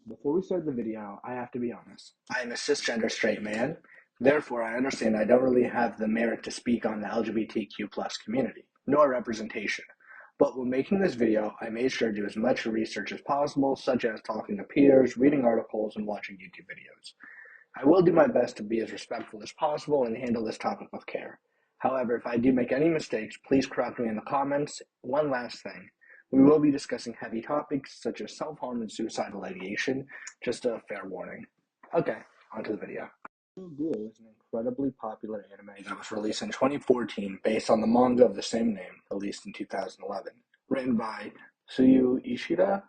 Before we start the video, I have to be honest. I am a cisgender straight man. Therefore, I understand I don't really have the merit to speak on the LGBTQ plus community, nor representation. But when making this video, I made sure to do as much research as possible, such as talking to peers, reading articles, and watching YouTube videos. I will do my best to be as respectful as possible and handle this topic with care. However, if I do make any mistakes, please correct me in the comments. One last thing. We will be discussing heavy topics such as self-harm and suicidal ideation. Just a fair warning. Okay, on to the video. Tokyo Ghoul is an incredibly popular anime that was released in 2014 based on the manga of the same name, released in 2011. Written by Suyu Ishida.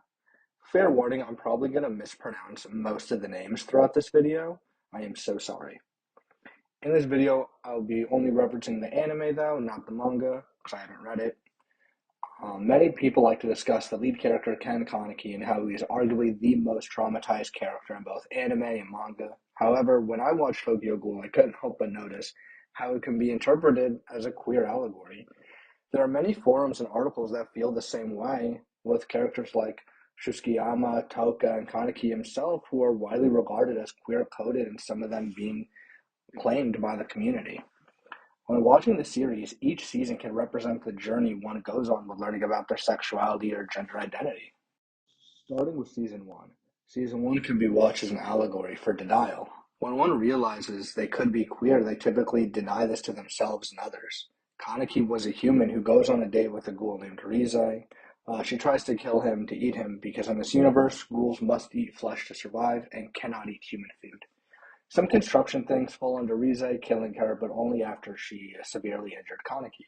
Fair warning, I'm probably going to mispronounce most of the names throughout this video. I am so sorry. In this video, I'll be only referencing the anime though, not the manga, because I haven't read it. Many people like to discuss the lead character, Ken Kaneki, and how he is arguably the most traumatized character in both anime and manga. However, when I watched Tokyo Ghoul, I couldn't help but notice how it can be interpreted as a queer allegory. There are many forums and articles that feel the same way, with characters like Shusukiyama, Toka, and Kaneki himself, who are widely regarded as queer-coded and some of them being claimed by the community. When watching the series, each season can represent the journey one goes on with learning about their sexuality or gender identity. Starting with Season 1. Season 1 can be watched as an allegory for denial. When one realizes they could be queer, they typically deny this to themselves and others. Kaneki was a human who goes on a date with a ghoul named Rize. She tries to kill him to eat him because in this universe, ghouls must eat flesh to survive and cannot eat human food. Some construction things fall under Rize, killing her, but only after she severely injured Kaneki.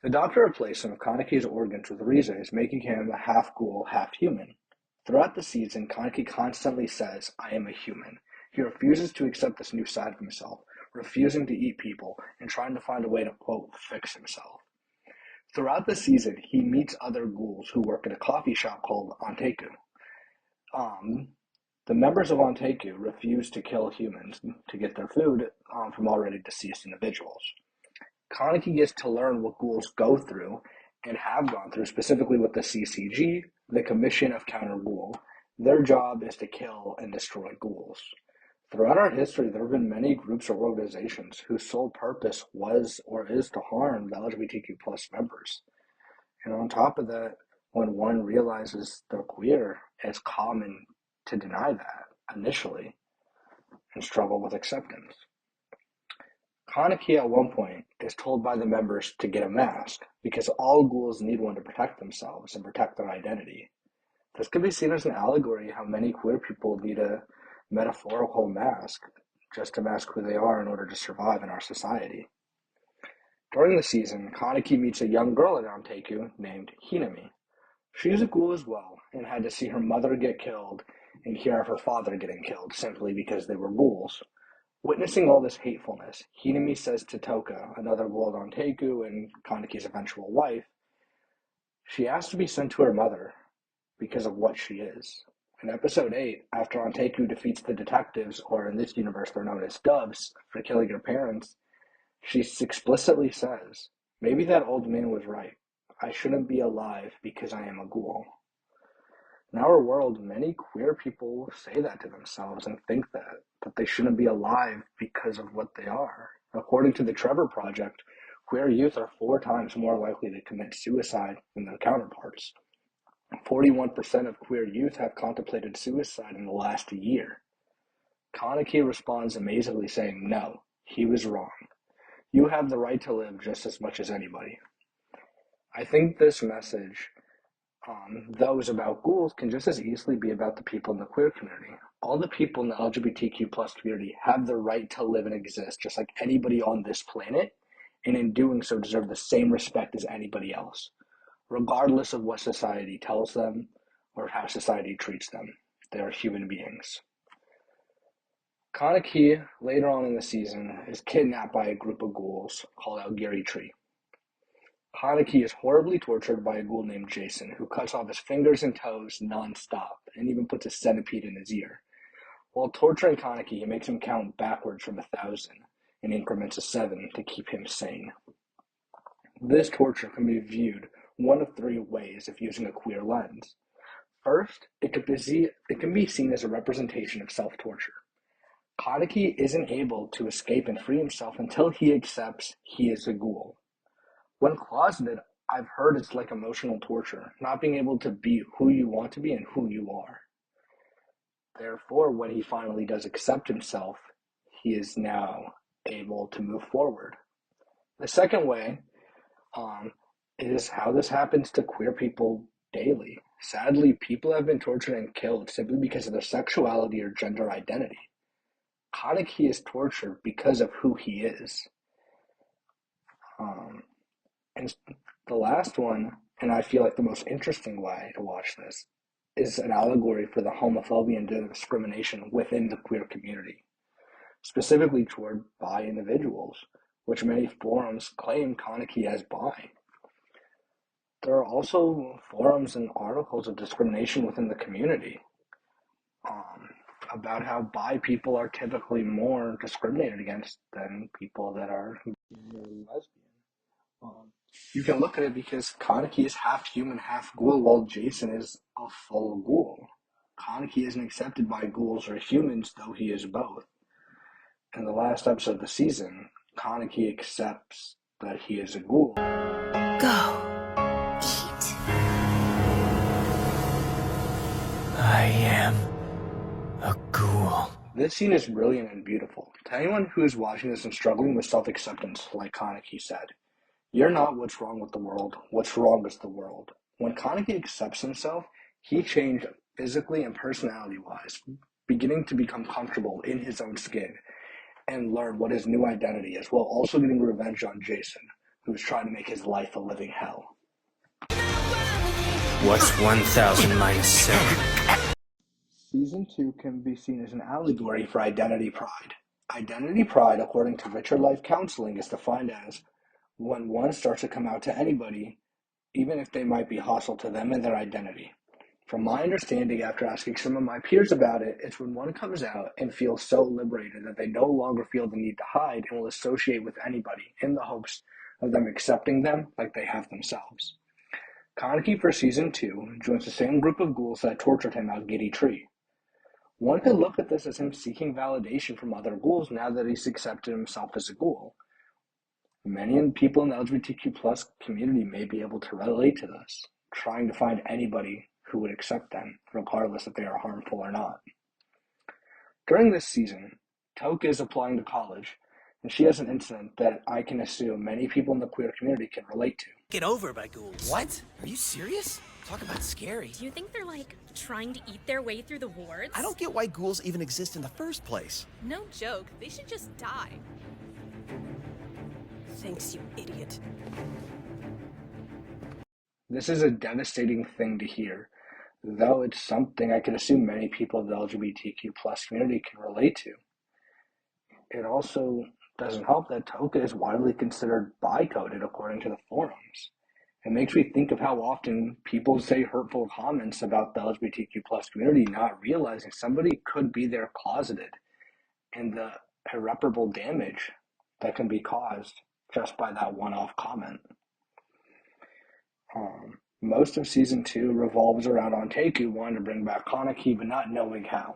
The doctor replaced some of Kaneki's organs with Rize's, making him a half-ghoul, half-human. Throughout the season, Kaneki constantly says, "I am a human." He refuses to accept this new side of himself, refusing to eat people, and trying to find a way to, quote, fix himself. Throughout the season, he meets other ghouls who work at a coffee shop called Anteku. The members of Anteku refuse to kill humans to get their food from already deceased individuals. Kaneki gets to learn what ghouls go through and have gone through, specifically with the CCG, the Commission of Counter Ghoul. Their job is to kill and destroy ghouls. Throughout our history, there have been many groups or organizations whose sole purpose was or is to harm the LGBTQ plus members. And on top of that, when one realizes they're queer, it's common to deny that initially and struggle with acceptance. Kaneki at one point is told by the members to get a mask because all ghouls need one to protect themselves and protect their identity. This could be seen as an allegory how many queer people need a metaphorical mask just to mask who they are in order to survive in our society. During the season, Kaneki meets a young girl at Anteku named Hinami. She is a ghoul as well and had to see her mother get killed and hear of her father getting killed simply because they were ghouls. Witnessing all this hatefulness, Hinami says to Toka, another ghoul at Anteku and Kaneki's eventual wife, she asked to be sent to her mother because of what she is. In episode 8, after Anteku defeats the detectives, or in this universe they're known as doves, for killing her parents, she explicitly says, "Maybe that old man was right. I shouldn't be alive because I am a ghoul." In our world, many queer people say that to themselves and think that they shouldn't be alive because of what they are. According to the Trevor Project, queer youth are 4 times more likely to commit suicide than their counterparts. 41% of queer youth have contemplated suicide in the last year. Kaneki responds amazingly saying, "No, he was wrong. You have the right to live just as much as anybody." I think this message, those about ghouls, can just as easily be about the people in the queer community. All the people in the LGBTQ plus community have the right to live and exist just like anybody on this planet, and in doing so deserve the same respect as anybody else, regardless of what society tells them or how society treats them. They are human beings. Kaneki, later on in the season, is kidnapped by a group of ghouls called allegory. Kaneki is horribly tortured by a ghoul named Jason, who cuts off his fingers and toes non-stop, and even puts a centipede in his ear. While torturing Kaneki, he makes him count backwards from 1,000 in increments of 7 to keep him sane. This torture can be viewed one of 3 ways if using a queer lens. First, it can be seen as a representation of self-torture. Kaneki isn't able to escape and free himself until he accepts he is a ghoul. When closeted, I've heard it's like emotional torture, not being able to be who you want to be and who you are. Therefore, when he finally does accept himself, he is now able to move forward. The second way is how this happens to queer people daily. Sadly, people have been tortured and killed simply because of their sexuality or gender identity. Kaneki is tortured because of who he is. Um, and the last one, and I feel like the most interesting way to watch this, is an allegory for the homophobia and discrimination within the queer community, specifically toward bi individuals, which many forums claim Kaneki as bi. There are also forums and articles of discrimination within the community um, about how bi people are typically more discriminated against than people that are lesbian. You can look at it because Kaneki is half human, half ghoul, while Jason is a full ghoul. Kaneki isn't accepted by ghouls or humans, though he is both. In the last episode of the season, Kaneki accepts that he is a ghoul. Go. Eat. I am a ghoul. This scene is brilliant and beautiful. To anyone who is watching this and struggling with self-acceptance, like Kaneki said, you're not what's wrong with the world. What's wrong is the world. When Kaneki accepts himself, he changed physically and personality-wise, beginning to become comfortable in his own skin and learn what his new identity is, while also getting revenge on Jason, who's trying to make his life a living hell. What's 1,000 minus 7? Season 2 can be seen as an allegory for identity pride. Identity pride, according to Richer Life Counseling, is defined as when one starts to come out to anybody, even if they might be hostile to them and their identity. From my understanding, after asking some of my peers about it, it's when one comes out and feels so liberated that they no longer feel the need to hide and will associate with anybody in the hopes of them accepting them like they have themselves. Kaneki for Season 2 joins the same group of ghouls that tortured him out Giddy Tree. One could look at this as him seeking validation from other ghouls now that he's accepted himself as a ghoul. Many people in the LGBTQ plus community may be able to relate to this, trying to find anybody who would accept them, regardless if they are harmful or not. During this season, Toke is applying to college, and she has an incident that I can assume many people in the queer community can relate to. Get over by ghouls. What? Are you serious? Talk about scary. Do you think they're, like, trying to eat their way through the wards? I don't get why ghouls even exist in the first place. No joke. They should just die. Thanks, you idiot. This is a devastating thing to hear, though it's something I can assume many people of the LGBTQ plus community can relate to. It also doesn't help that Toka is widely considered bi-coded according to the forums. It makes me think of how often people say hurtful comments about the LGBTQ plus community, not realizing somebody could be there closeted and the irreparable damage that can be caused just by that one-off comment. Most of Season 2 revolves around Ontaku wanting to bring back Kaneki, but not knowing how.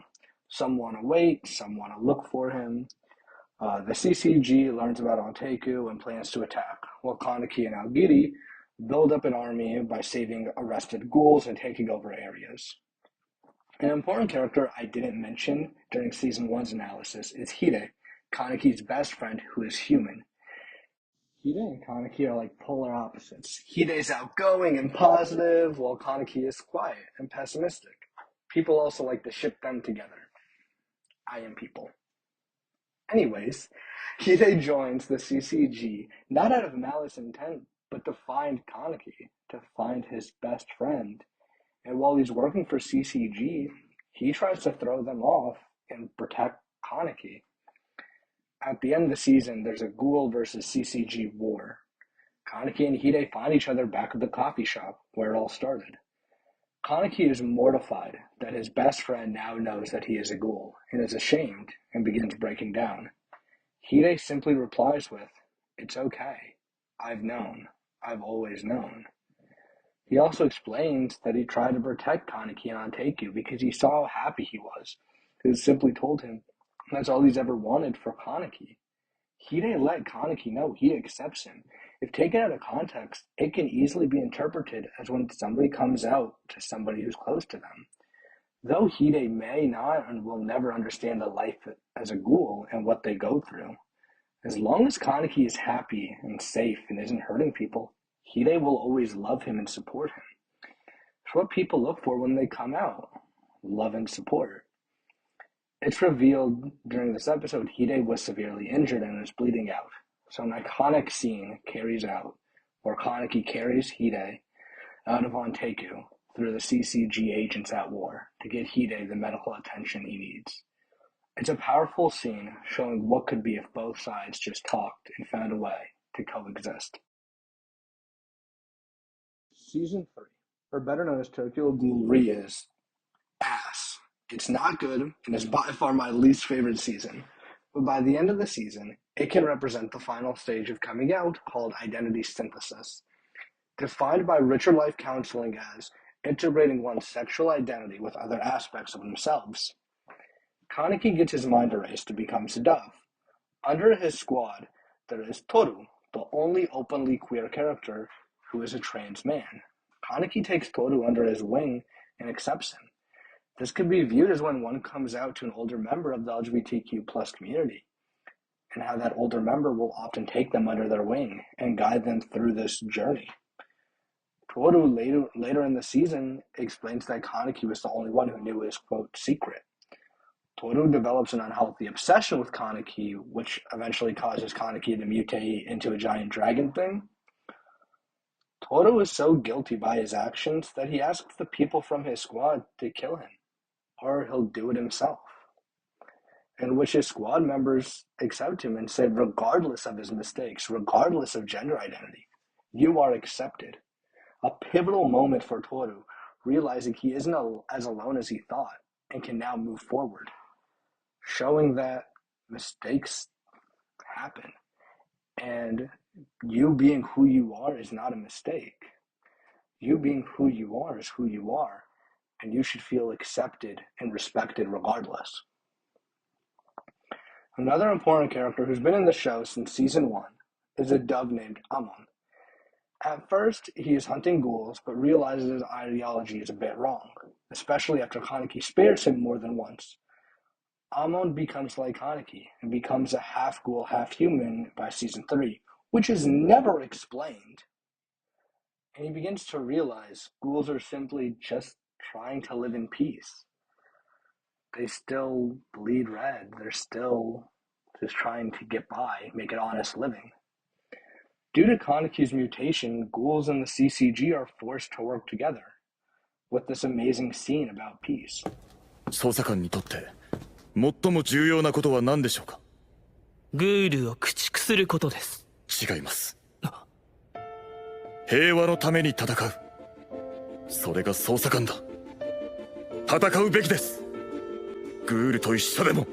Some want to wait, some want to look for him. The CCG learns about Ontaku and plans to attack, while Kaneki and Aogiri build up an army by saving arrested ghouls and taking over areas. An important character I didn't mention during Season 1's analysis is Hide, Kaneki's best friend who is human. Hide and Kaneki are like polar opposites. Hide is outgoing and positive, while Kaneki is quiet and pessimistic. People also like to ship them together. I am people. Anyways, Hide joins the CCG, not out of malice intent, but to find Kaneki, to find his best friend. And while he's working for CCG, he tries to throw them off and protect Kaneki. At the end of the season, there's a Ghoul versus CCG war. Kaneki and Hide find each other back at the coffee shop where it all started. Kaneki is mortified that his best friend now knows that he is a ghoul and is ashamed and begins breaking down. Hide simply replies with, "It's okay. I've known. I've always known." He also explains that he tried to protect Kaneki and Anteku because he saw how happy he was. He simply told him that's all he's ever wanted for Kaneki. Hide let Kaneki know he accepts him. If taken out of context, it can easily be interpreted as when somebody comes out to somebody who's close to them. Though Hide may not and will never understand the life as a ghoul and what they go through, as long as Kaneki is happy and safe and isn't hurting people, Hide will always love him and support him. It's what people look for when they come out, love and support. It's revealed during this episode Hide was severely injured and was bleeding out. So an iconic scene carries out where Kaneki carries Hide out of Anteku through the CCG agents at war to get Hide the medical attention he needs. It's a powerful scene showing what could be if both sides just talked and found a way to coexist. Season 3, or better known as Tokyo Ghoul is ass. It's not good, and it's by far my least favorite season. But by the end of the season, it can represent the final stage of coming out called identity synthesis, defined by Richard Life Counseling as integrating one's sexual identity with other aspects of themselves. Kaneki gets his mind erased to become Sadaf. Under his squad, there is Toru, the only openly queer character who is a trans man. Kaneki takes Toru under his wing and accepts him. This could be viewed as when one comes out to an older member of the LGBTQ plus community, and how that older member will often take them under their wing and guide them through this journey. Toru later in the season explains that Kaneki was the only one who knew his, quote, secret. Toru develops an unhealthy obsession with Kaneki, which eventually causes Kaneki to mutate into a giant dragon thing. Toru is so guilty by his actions that he asks the people from his squad to kill him, or he'll do it himself. In which his squad members accept him and say, regardless of his mistakes, regardless of gender identity, you are accepted. A pivotal moment for Toru, realizing he isn't as alone as he thought and can now move forward, showing that mistakes happen and you being who you are is not a mistake. You being who you are is who you are, and you should feel accepted and respected regardless. Another important character who's been in the show since season 1 is a dove named Amon. At first, he is hunting ghouls, but realizes his ideology is a bit wrong, especially after Kaneki spares him more than once. Amon becomes like Kaneki and becomes a half ghoul, half human by season 3, which is never explained. And he begins to realize ghouls are simply just trying to live in peace. They still bleed red. They're still just trying to get by, make an honest living. Due to Kaneki's mutation, ghouls and the CCG are forced to work together, with this amazing scene about peace. 捜査官にとって最も重要なことは何でしょうか。グールを駆逐することです。違います。平和のために戦う。それが捜査官だ。戦うべきです。グールと一緒でも。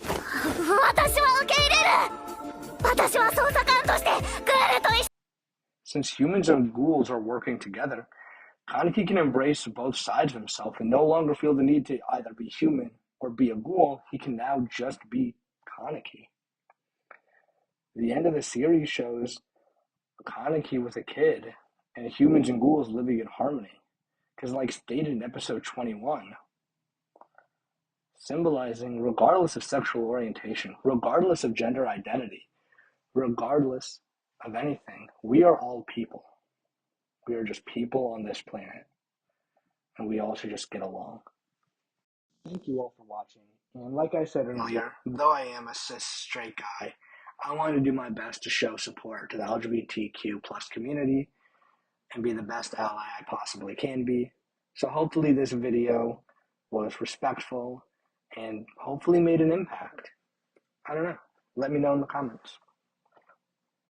私は受け入れる。私は捜査官としてグールと一緒。Since humans and ghouls are working together, Kaneki can embrace both sides of himself and no longer feel the need to either be human or be a ghoul. He can now just be Kaneki. The end of the series shows Kaneki was a kid and humans and ghouls living in harmony. Because like stated in episode 21, symbolizing regardless of sexual orientation, regardless of gender identity, regardless of anything, we are all people. We are just people on this planet. And we all should just get along. Thank you all for watching. And like I said earlier, though I am a cis straight guy, I want to do my best to show support to the LGBTQ plus community and be the best ally I possibly can be. So hopefully this video was respectful and hopefully made an impact. I don't know. Let me know in the comments.